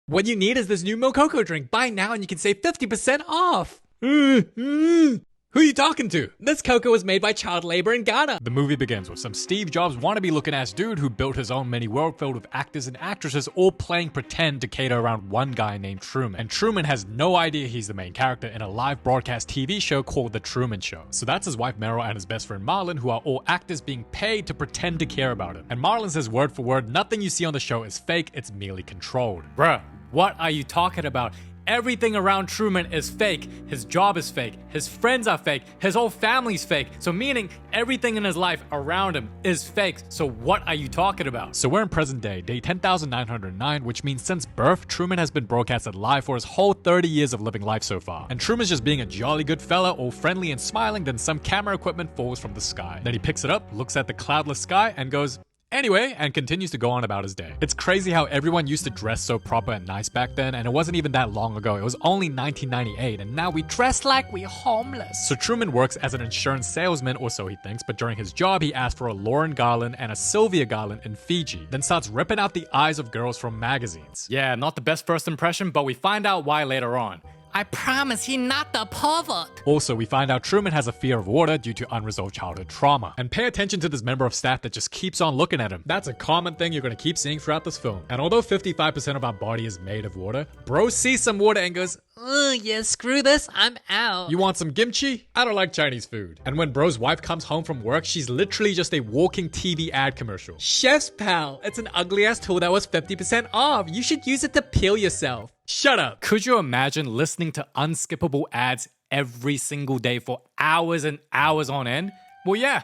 What you need is this new Mococo drink. Buy now and you can save 50% off. Who are you talking to? This cocoa was made by child labor in Ghana. The movie begins with some Steve Jobs wannabe looking ass dude who built his own mini world filled with actors and actresses all playing pretend to cater around one guy named Truman. And Truman has no idea he's the main character in a live broadcast TV show called The Truman Show. So that's his wife Meryl and his best friend Marlon, who are all actors being paid to pretend to care about him. And Marlon says word for word, nothing you see on the show is fake, it's merely controlled. Bruh, what are you talking about? Everything around Truman is fake. His job is fake. His friends are fake. His whole family's fake. So meaning everything in his life around him is fake. So what are you talking about? So we're in present day 10,909, which means since birth, Truman has been broadcasted live for his whole 30 years of living life so far. And Truman's just being a jolly good fella, all friendly and smiling, then some camera equipment falls from the sky. Then he picks it up, looks at the cloudless sky, and goes, anyway, and continues to go on about his day. It's crazy how everyone used to dress so proper and nice back then, and it wasn't even that long ago. It was only 1998, and now we dress like we're homeless. So Truman works as an insurance salesman, or so he thinks, but during his job, he asked for a Lauren garland and a Sylvia garland in Fiji, then starts ripping out the eyes of girls from magazines. Yeah, not the best first impression, but we find out why later on. I promise he not the pervert. Also, we find out Truman has a fear of water due to unresolved childhood trauma. And pay attention to this member of staff that just keeps on looking at him. That's a common thing you're gonna keep seeing throughout this film. And although 55% of our body is made of water, bro sees some water and goes, Yeah, screw this, I'm out. you want some kimchi? I don't like Chinese food. And when bro's wife comes home from work, she's literally just a walking TV ad commercial. Chef's Pal, it's an ugly ass tool that was 50% off. You should use it to peel yourself. Shut up. Could you imagine listening to unskippable ads every single day for hours and hours on end? Well, yeah.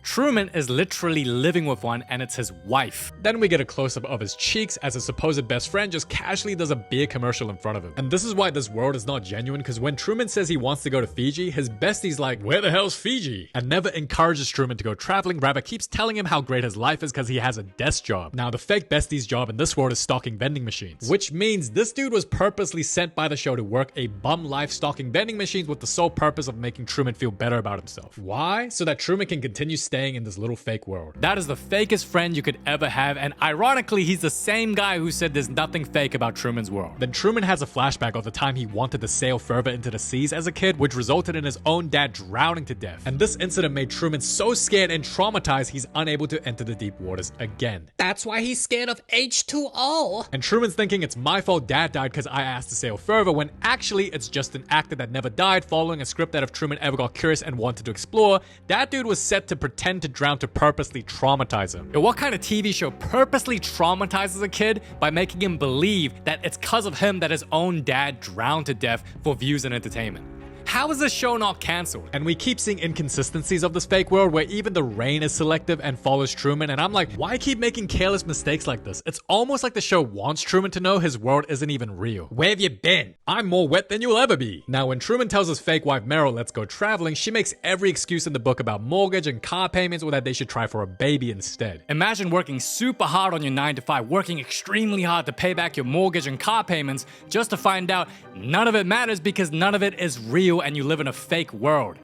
Truman is literally living with one, and it's his wife. Then we get a close-up of his cheeks as his supposed best friend just casually does a beer commercial in front of him. And this is why this world is not genuine, because when Truman says he wants to go to Fiji, his bestie's like, where the hell's Fiji? And never encourages Truman to go traveling, rather keeps telling him how great his life is because he has a desk job. Now, the fake bestie's job in this world is stocking vending machines, which means this dude was purposely sent by the show to work a bum life stocking vending machines with the sole purpose of making Truman feel better about himself. Why? So that Truman can continue staying in this little fake world. That is the fakest friend you could ever have, and ironically, he's the same guy who said there's nothing fake about Truman's world. Then Truman has a flashback of the time he wanted to sail further into the seas as a kid, which resulted in his own dad drowning to death. And this incident made Truman so scared and traumatized he's unable to enter the deep waters again. That's why he's scared of H2O. And Truman's thinking it's my fault dad died because I asked to sail further, when actually it's just an actor that never died following a script that if Truman ever got curious and wanted to explore, that dude was set to pretend to drown to purposely traumatize him. What kind of TV show purposely traumatizes a kid by making him believe that it's because of him that his own dad drowned to death for views and entertainment? How is this show not cancelled? And we keep seeing inconsistencies of this fake world where even the rain is selective and follows Truman, and I'm like, why keep making careless mistakes like this? It's almost like the show wants Truman to know his world isn't even real. Where have you been? I'm more wet than you'll ever be. Now, when Truman tells his fake wife Meryl, let's go traveling, she makes every excuse in the book about mortgage and car payments, or that they should try for a baby instead. Imagine working super hard on your 9 to 5, working extremely hard to pay back your mortgage and car payments, just to find out none of it matters because none of it is real and you live in a fake world.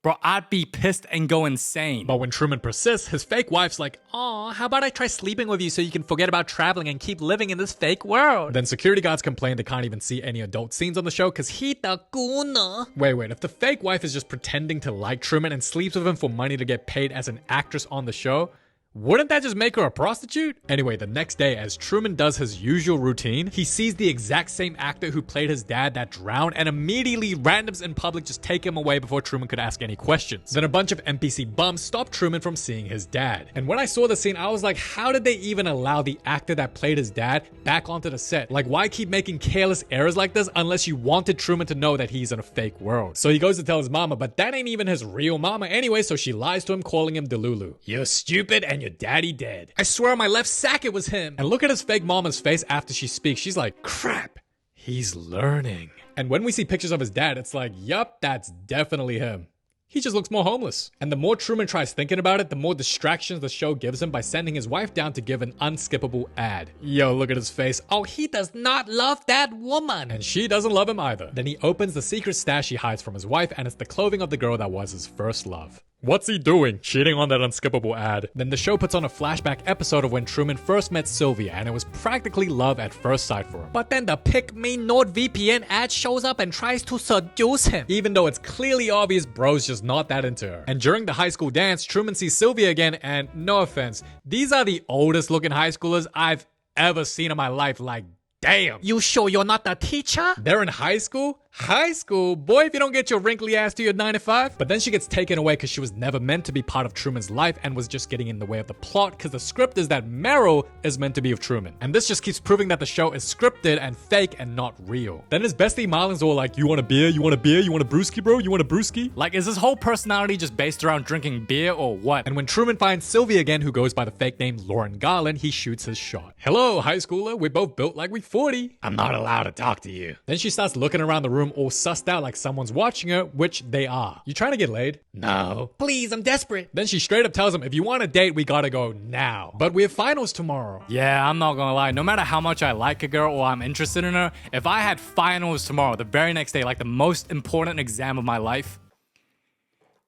Bro, I'd be pissed and go insane. But when Truman persists, his fake wife's like, aw, how about I try sleeping with you so you can forget about traveling and keep living in this fake world? Then security guards complain they can't even see any adult scenes on the show because he Guna. Wait, if the fake wife is just pretending to like Truman and sleeps with him for money to get paid as an actress on the show, wouldn't that just make her a prostitute? Anyway, the next day, as Truman does his usual routine, he sees the exact same actor who played his dad that drowned, and immediately randoms in public just take him away before Truman could ask any questions. Then a bunch of NPC bums stop Truman from seeing his dad. And when I saw the scene, I was like, how did they even allow the actor that played his dad back onto the set? Like, why keep making careless errors like this unless you wanted Truman to know that he's in a fake world? So he goes to tell his mama, but that ain't even his real mama anyway, so she lies to him, calling him Delulu. You're stupid and your daddy dead. I swear on my left sack it was him. And look at his fake mama's face after she speaks. She's like, crap, he's learning. And when we see pictures of his dad, it's like, yup, that's definitely him. He just looks more homeless. And the more Truman tries thinking about it, the more distractions the show gives him by sending his wife down to give an unskippable ad. Yo, look at his face. Oh, he does not love that woman. And she doesn't love him either. Then he opens the secret stash he hides from his wife, and it's the clothing of the girl that was his first love. What's he doing? Cheating on that unskippable ad. Then the show puts on a flashback episode of when Truman first met Sylvia, and it was practically love at first sight for him. But then the Pick Me NordVPN ad shows up and tries to seduce him. Even though it's clearly obvious bro's just not that into her. And during the high school dance, Truman sees Sylvia again, and no offense, these are the oldest looking high schoolers I've ever seen in my life. Like, damn. You sure you're not the teacher? They're in high school? High school? Boy, if you don't get your wrinkly ass to your 9 to 5. But then she gets taken away because she was never meant to be part of Truman's life and was just getting in the way of the plot because the script is that Meryl is meant to be of Truman. And this just keeps proving that the show is scripted and fake and not real. Then his bestie Marlon's all like, you want a beer? You want a beer? You want a brewski, bro? You want a brewski? Like, is his whole personality just based around drinking beer or what? And when Truman finds Sylvia again, who goes by the fake name Lauren Garland, he shoots his shot. Hello, high schooler. We're both built like we 40. I'm not allowed to talk to you. Then she starts looking around the room all sussed out like someone's watching her, which they are. You trying to get laid? No. Please, I'm desperate. Then she straight up tells him, if you want a date, we gotta go now. But we have finals tomorrow. Yeah, I'm not gonna lie. No matter how much I like a girl or I'm interested in her, if I had finals tomorrow, the very next day, like the most important exam of my life,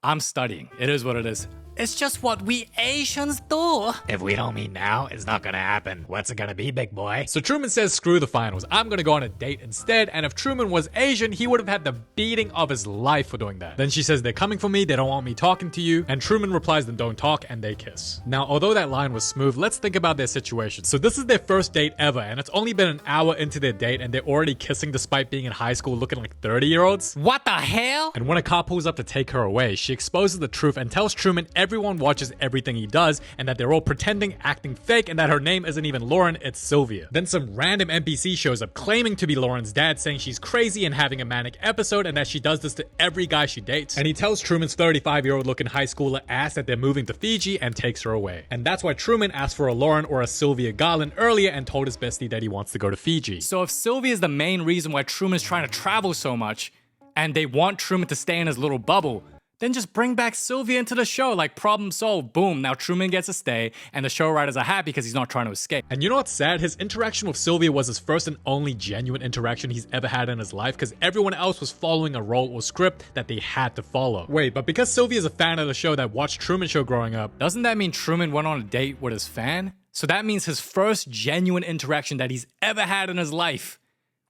I'm studying. It is what it is. It's just what we Asians do. If we don't meet now, it's not gonna happen. What's it gonna be, big boy? So Truman says, screw the finals. I'm gonna go on a date instead. And if Truman was Asian, he would have had the beating of his life for doing that. Then she says, they're coming for me. They don't want me talking to you. And Truman replies, then don't talk. And they kiss. Now, although that line was smooth, let's think about their situation. So this is their first date ever. And it's only been an hour into their date. And they're already kissing despite being in high school looking like 30-year-olds. What the hell? And when a car pulls up to take her away, she exposes the truth and tells Truman everyone watches everything he does and that they're all pretending, acting fake, and that her name isn't even Lauren, it's Sylvia. Then some random NPC shows up claiming to be Lauren's dad, saying she's crazy and having a manic episode and that she does this to every guy she dates. And he tells Truman's 35-year-old looking high schooler ass that they're moving to Fiji and takes her away. And that's why Truman asked for a Lauren or a Sylvia Garland earlier and told his bestie that he wants to go to Fiji. So if Sylvia is the main reason why Truman's trying to travel so much, and they want Truman to stay in his little bubble, then just bring back Sylvia into the show, like problem solved. Boom, now Truman gets to stay, and the show writers are happy because he's not trying to escape. And you know what's sad? His interaction with Sylvia was his first and only genuine interaction he's ever had in his life because everyone else was following a role or script that they had to follow. Wait, but because Sylvia's a fan of the show that watched Truman Show growing up, Doesn't that mean Truman went on a date with his fan? So that means his first genuine interaction that he's ever had in his life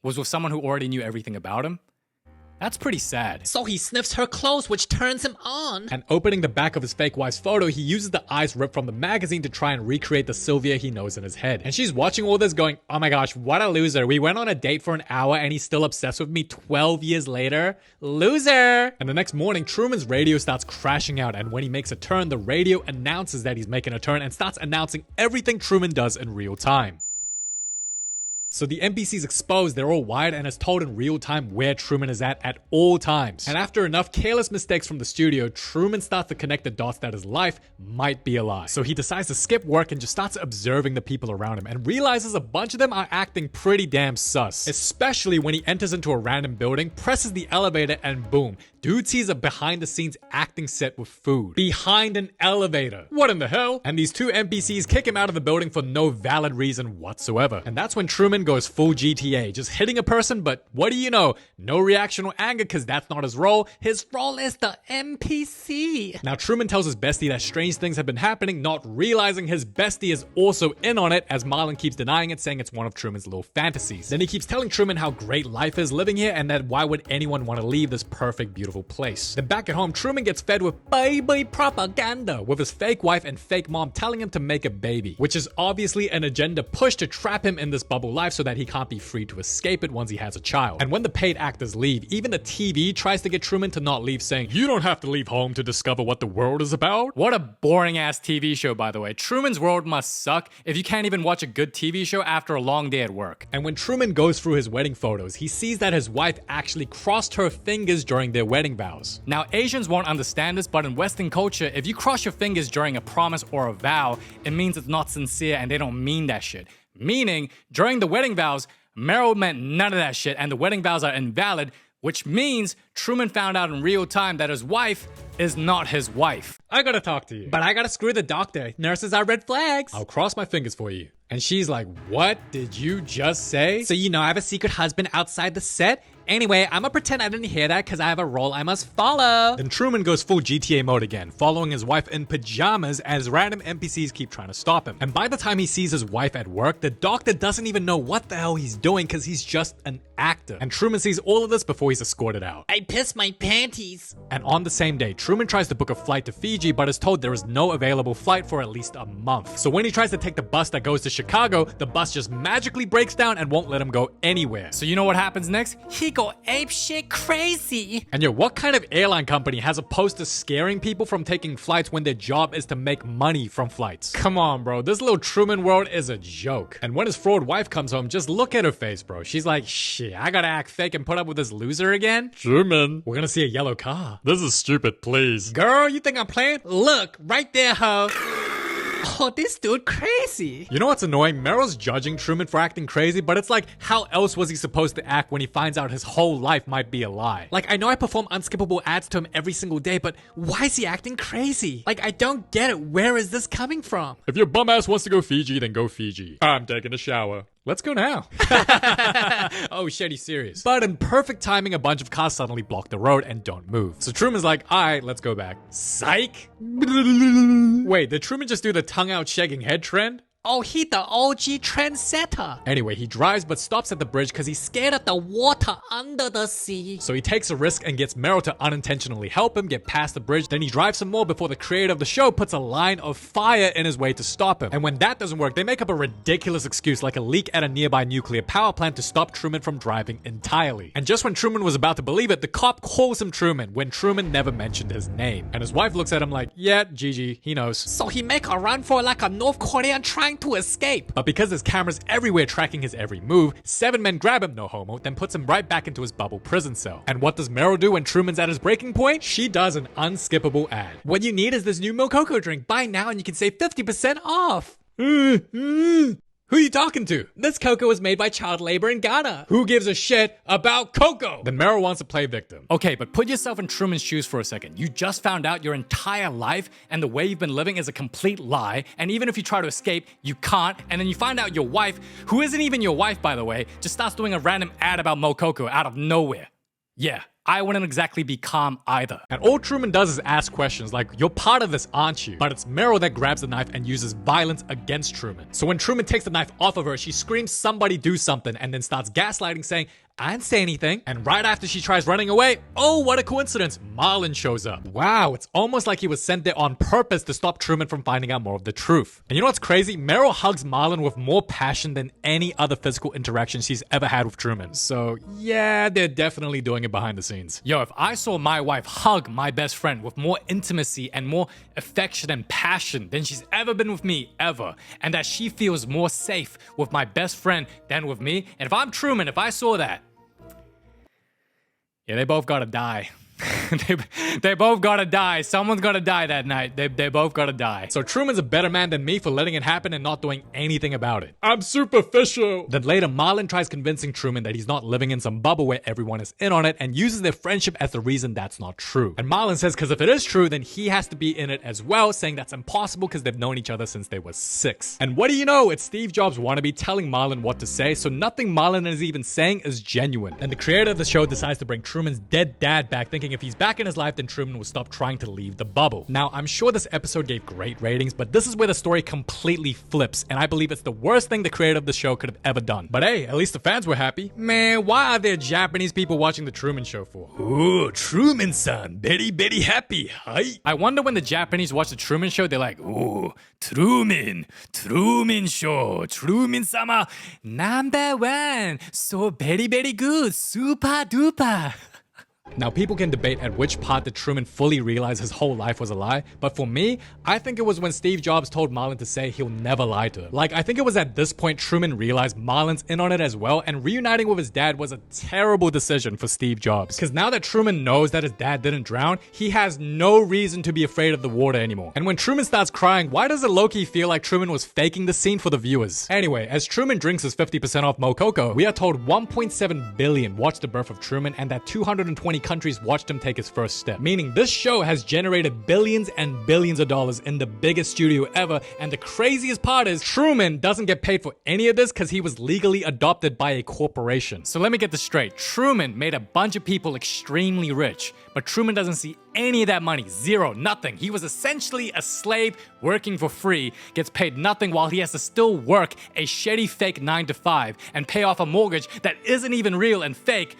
was with someone who already knew everything about him? That's pretty sad. So he sniffs her clothes, which turns him on. and opening the back of his fake wife's photo, he uses the eyes ripped from the magazine to try and recreate the Sylvia he knows in his head. And she's watching all this going, oh my gosh, what a loser. We went on a date for an hour and he's still obsessed with me 12 years later. Loser! And the next morning, Truman's radio starts crashing out, and when he makes a turn, the radio announces that he's making a turn and starts announcing everything Truman does in real time. So the NPCs exposed, they're all wired and is told in real time where Truman is at all times. And after enough careless mistakes from the studio, Truman starts to connect the dots that his life might be a lie. So he decides to skip work and just starts observing the people around him and realizes a bunch of them are acting pretty damn sus. Especially when he enters into a random building, presses the elevator, and boom, dude sees a behind the scenes acting set with food. Behind an elevator. What in the hell? And these two NPCs kick him out of the building for no valid reason whatsoever. And that's when Truman goes full GTA, just hitting a person, but what do you know? No reaction or anger because that's not his role. His role is the NPC. Now Truman tells his bestie that strange things have been happening, not realizing his bestie is also in on it, as Marlon keeps denying it, saying it's one of Truman's little fantasies. Then he keeps telling Truman how great life is living here and that why would anyone want to leave this perfect, beautiful place. Then back at home, Truman gets fed with baby propaganda, with his fake wife and fake mom telling him to make a baby, which is obviously an agenda push to trap him in this bubble life so that he can't be free to escape it once he has a child. And when the paid actors leave, even the TV tries to get Truman to not leave, saying, you don't have to leave home to discover what the world is about. What a boring ass TV show, by the way. Truman's World must suck if you can't even watch a good TV show after a long day at work. And when Truman goes through his wedding photos, he sees that his wife actually crossed her fingers during their wedding vows. Now, Asians won't understand this, but in Western culture, if you cross your fingers during a promise or a vow, it means it's not sincere and they don't mean that shit. Meaning, during the wedding vows, Meryl meant none of that shit and the wedding vows are invalid, which means Truman found out in real time that his wife is not his wife. I gotta talk to you. But I gotta screw the doctor. Nurses are red flags. I'll cross my fingers for you. And she's like, what did you just say? So you know I have a secret husband outside the set? Anyway, I'ma pretend I didn't hear that because I have a role I must follow. Then Truman goes full GTA mode again, following his wife in pajamas as random NPCs keep trying to stop him. And by the time he sees his wife at work, the doctor doesn't even know what the hell he's doing because he's just an actor. And Truman sees all of this before he's escorted out. I pissed my panties. And on the same day, Truman tries to book a flight to Fiji, but is told there is no available flight for at least a month. So when he tries to take the bus that goes to Chicago, the bus just magically breaks down and won't let him go anywhere. So you know what happens next? He go ape shit crazy. And yo, what kind of airline company has a poster scaring people from taking flights when their job is to make money from flights? Come on, bro. This little Truman world is a joke. And when his fraud wife comes home, just look at her face, bro. She's like, shit, I gotta act fake and put up with this loser again? Truman, We're gonna see a yellow car. this is stupid, please. Girl, you think I'm playing? Look, right there, ho. Oh, this dude crazy. You know what's annoying? Meryl's judging Truman for acting crazy, but it's like, how else was he supposed to act when he finds out his whole life might be a lie? Like, I know I perform unskippable ads to him every single day, but why is he acting crazy? Like, I don't get it. Where is this coming from? If your bum ass wants to go Fiji, then go Fiji. I'm taking a shower. Let's go now. Oh shit, he's serious. But in perfect timing, a bunch of cars suddenly block the road and don't move. So Truman's like, alright, let's go back. Psych! Wait, did Truman just do the tongue out shaking head trend? Oh, he the OG trendsetter. Anyway, he drives but stops at the bridge because he's Scared of the water under the sea. so he takes a risk and gets Meryl to unintentionally help him get past the bridge. Then he drives some more before the creator of the show puts a line of fire in his way to stop him. And when that doesn't work, they make up a ridiculous excuse like a leak at a nearby nuclear power plant to stop Truman from driving entirely. And just when Truman was about to believe it, the cop calls him Truman when Truman never mentioned his name. And his wife looks at him like, yeah, GG, he knows. So he make a run for it like a North Korean trying to escape. But because there's cameras everywhere tracking his every move, 7 men grab him, no homo, then puts him right back into his bubble prison cell. And what does Meryl do when Truman's at his breaking point? She does an unskippable ad. What you need is this new Mococo drink. Buy now and you can save 50% off. Who you talking to? This cocoa was made by child labor in Ghana. Who gives a shit about Coco? Then Meryl wants to play victim. Okay, but put yourself in Truman's shoes for a second. You just found out your entire life and the way you've been living is a complete lie. And even if you try to escape, you can't. And then you find out your wife, who isn't even your wife, by the way, just starts doing a random ad about Mococo out of nowhere. Yeah, I wouldn't exactly be calm either. And all Truman does is ask questions like, you're part of this, aren't you? But it's Meryl that grabs the knife and uses violence against Truman. So when Truman takes the knife off of her, she screams, somebody do something, and then starts gaslighting, saying, I didn't say anything. And right after she tries running away, oh, what a coincidence, Marlon shows up. Wow, it's almost like he was sent there on purpose to stop Truman from finding out more of the truth. And you know what's crazy? Meryl hugs Marlon with more passion than any other physical interaction she's ever had with Truman. So yeah, they're definitely doing it behind the scenes. Yo, if I saw my wife hug my best friend with more intimacy and more affection and passion than she's ever been with me, ever, and that she feels more safe with my best friend than with me, and if I'm Truman, if I saw that, yeah, they both gotta die. They both gotta die. Someone's gotta die that night. They both gotta die. So Truman's a better man than me for letting it happen and not doing anything about it. I'm superficial. Then later, Marlon tries convincing Truman that he's not living in some bubble where everyone is in on it and uses their friendship as the reason that's not true. And Marlon says because if it is true, then he has to be in it as well, saying that's impossible because they've known each other since they were 6. And what do you know? It's Steve Jobs wannabe telling Marlon what to say, so nothing Marlon is even saying is genuine. And the creator of the show decides to bring Truman's dead dad back, thinking if he's back in his life, then Truman will stop trying to leave the bubble. Now, I'm sure this episode gave great ratings, but this is where the story completely flips, and I believe it's the worst thing the creator of the show could have ever done. But hey, at least the fans were happy. Man, why are there Japanese people watching the Truman Show for? Ooh, Truman-san, very happy, hi. I wonder when the Japanese watch the Truman Show, they're like, ooh, Truman Show, Truman-sama, #1, so very good, super duper. Now, people can debate at which part did Truman fully realize his whole life was a lie, but for me, I think it was when Steve Jobs told Marlon to say he'll never lie to him. Like, I think it was at this point Truman realized Marlon's in on it as well, and reuniting with his dad was a terrible decision for Steve Jobs. Because now that Truman knows that his dad didn't drown, he has no reason to be afraid of the water anymore. And when Truman starts crying, why does it low-key feel like Truman was faking the scene for the viewers? Anyway, as Truman drinks his 50% off Mococo, we are told 1.7 billion watched The Birth of Truman, and that 220 countries watched him take his first step. Meaning this show has generated billions and billions of dollars in the biggest studio ever, and the craziest part is Truman doesn't get paid for any of this because he was legally adopted by a corporation. So let me get this straight. Truman made a bunch of people extremely rich, but Truman doesn't see any of that money. Zero, nothing. He was essentially a slave working for free, gets paid nothing while he has to still work a shitty fake 9 to 5 and pay off a mortgage that isn't even real and fake.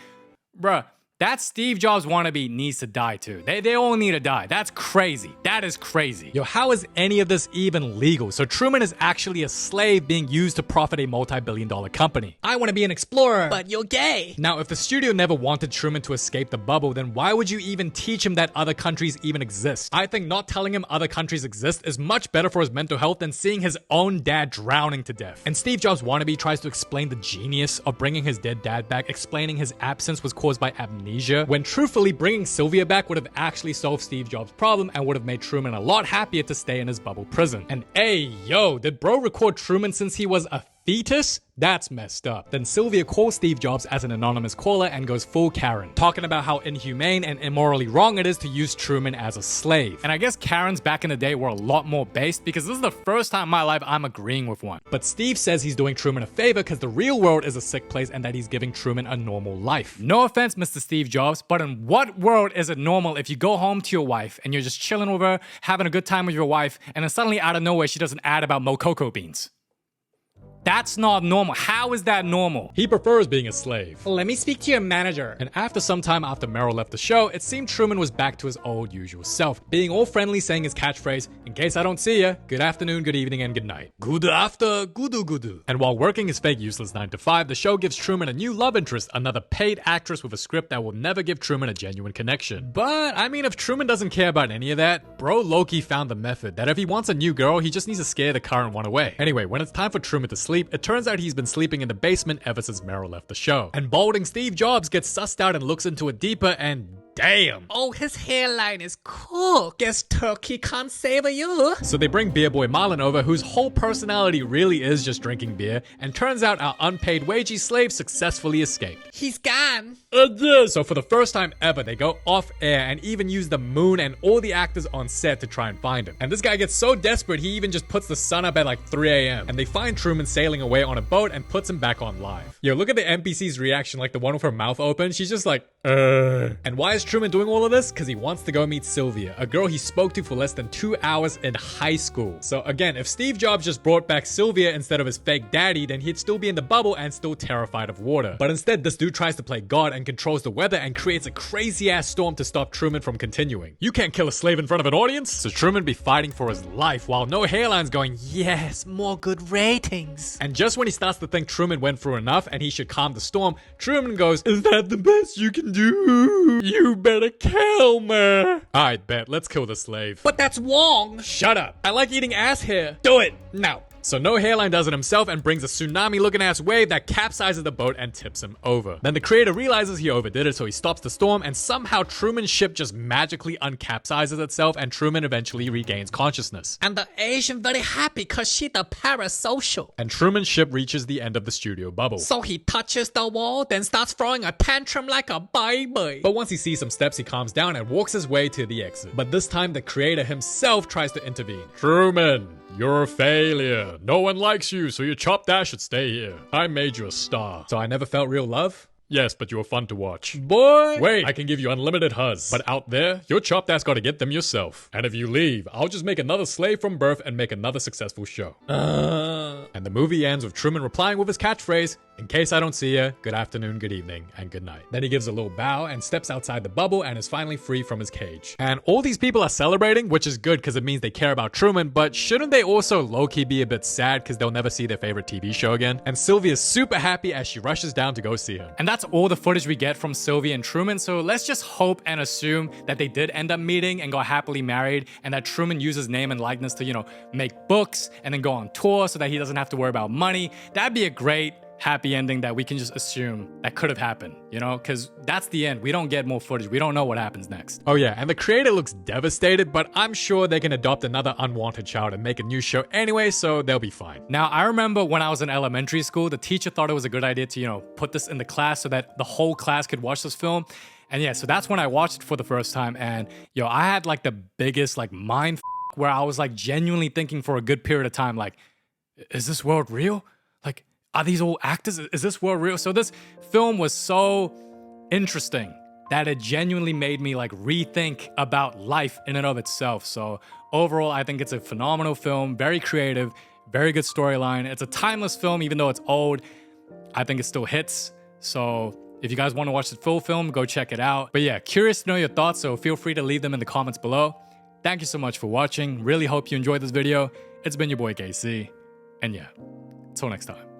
Bruh, that Steve Jobs wannabe needs to die too. They all need to die. That's crazy. That is crazy. Yo, how is any of this even legal? So Truman is actually a slave being used to profit a multi-billion-dollar company. I want to be an explorer, but you're gay. Now, if the studio never wanted Truman to escape the bubble, then why would you even teach him that other countries even exist? I think not telling him other countries exist is much better for his mental health than seeing his own dad drowning to death. And Steve Jobs wannabe tries to explain the genius of bringing his dead dad back, explaining his absence was caused by amnesia, when truthfully bringing Sylvia back would have actually solved Steve Jobs' problem and would have made Truman a lot happier to stay in his bubble prison. And hey, yo, did bro record Truman since he was a fetus? That's messed up. Then Sylvia calls Steve Jobs as an anonymous caller and goes full Karen, talking about how inhumane and immorally wrong it is to use Truman as a slave. And I guess Karens back in the day were a lot more based because this is the first time in my life I'm agreeing with one. But Steve says he's doing Truman a favor because the real world is a sick place and that he's giving Truman a normal life. No offense, Mr. Steve Jobs, but in what world is it normal if you go home to your wife and you're just chilling with her, having a good time with your wife, and then suddenly out of nowhere she does an ad about Mococo beans? That's not normal. How is that normal? He prefers being a slave. Let me speak to your manager. And after some time after Meryl left the show, it seemed Truman was back to his old usual self, being all friendly, saying his catchphrase, "In case I don't see ya, good afternoon, good evening, and good night. Good after, gudu gudu." And while working his fake useless 9 to 5, the show gives Truman a new love interest, another paid actress with a script that will never give Truman a genuine connection. But, I mean, if Truman doesn't care about any of that, bro Loki found the method that if he wants a new girl, he just needs to scare the current one away. Anyway, when it's time for Truman to sleep, it turns out he's been sleeping in the basement ever since Meryl left the show. And balding Steve Jobs gets sussed out and looks into it deeper, and damn. Oh, his hairline is cool. Guess turkey can't save you. So they bring beer boy Marlon over, whose whole personality really is just drinking beer, and turns out our unpaid wagey slave successfully escaped. He's gone. So for the first time ever, they go off air and even use the moon and all the actors on set to try and find him. And this guy gets so desperate, he even just puts the sun up at like 3 a.m. And they find Truman sailing away on a boat and puts him back on live. Yo, look at the NPC's reaction, like the one with her mouth open. She's just like, And why is Truman doing all of this? Because he wants to go meet Sylvia, a girl he spoke to for less than 2 hours in high school. So again, if Steve Jobs just brought back Sylvia instead of his fake daddy, then he'd still be in the bubble and still terrified of water. But instead, this dude tries to play God and controls the weather and creates a crazy-ass storm to stop Truman from continuing. You can't kill a slave in front of an audience? So Truman be fighting for his life while no hairline's going, yes, more good ratings. And just when he starts to think Truman went through enough and he should calm the storm, Truman goes, is that the best you can do? You better kill me. Alright, bet. Let's kill the slave. But that's wrong. Shut up. I like eating ass hair. Do it now. So No Hairline does it himself and brings a tsunami-looking ass wave that capsizes the boat and tips him over. Then the creator realizes he overdid it, so he stops the storm, and somehow Truman's ship just magically uncapsizes itself, and Truman eventually regains consciousness. And the Asian very happy cause she the parasocial. And Truman's ship reaches the end of the studio bubble. So he touches the wall, then starts throwing a tantrum like a baby. But once he sees some steps, he calms down and walks his way to the exit. But this time, the creator himself tries to intervene. Truman, you're a failure. No one likes you, so your chopped ass should stay here. I made you a star. So I never felt real love? Yes, but you were fun to watch. Boy! Wait, I can give you unlimited huzz. But out there, your chopped ass gotta get them yourself. And if you leave, I'll just make another slave from birth and make another successful show. And the movie ends with Truman replying with his catchphrase, in case I don't see ya, good afternoon, good evening, and good night. Then he gives a little bow and steps outside the bubble and is finally free from his cage. And all these people are celebrating, which is good because it means they care about Truman, but shouldn't they also low-key be a bit sad because they'll never see their favorite TV show again? And Sylvia's super happy as she rushes down to go see him. And that's all the footage we get from Sylvia and Truman, so let's just hope and assume that they did end up meeting and got happily married, and that Truman used his name and likeness to, make books and then go on tour so that he doesn't have to worry about money. That'd be a great happy ending that we can just assume that could have happened, you know? Because that's the end. We don't get more footage. We don't know what happens next. Oh yeah, and the creator looks devastated, but I'm sure they can adopt another unwanted child and make a new show anyway, so they'll be fine. Now, I remember when I was in elementary school, the teacher thought it was a good idea to, you know, put this in the class so that the whole class could watch this film. And yeah, so that's when I watched it for the first time. And yo, I had like the biggest like mind where I was like genuinely thinking for a good period of time, like, is this world real? Like, are these all actors? Is this world real? So this film was so interesting that it genuinely made me like rethink about life in and of itself. So overall, I think it's a phenomenal film, very creative, very good storyline. It's a timeless film, even though it's old. I think it still hits. So if you guys want to watch the full film, go check it out. But yeah, curious to know your thoughts, so feel free to leave them in the comments below. Thank you so much for watching. Really hope you enjoyed this video. It's been your boy KC. And yeah, until next time.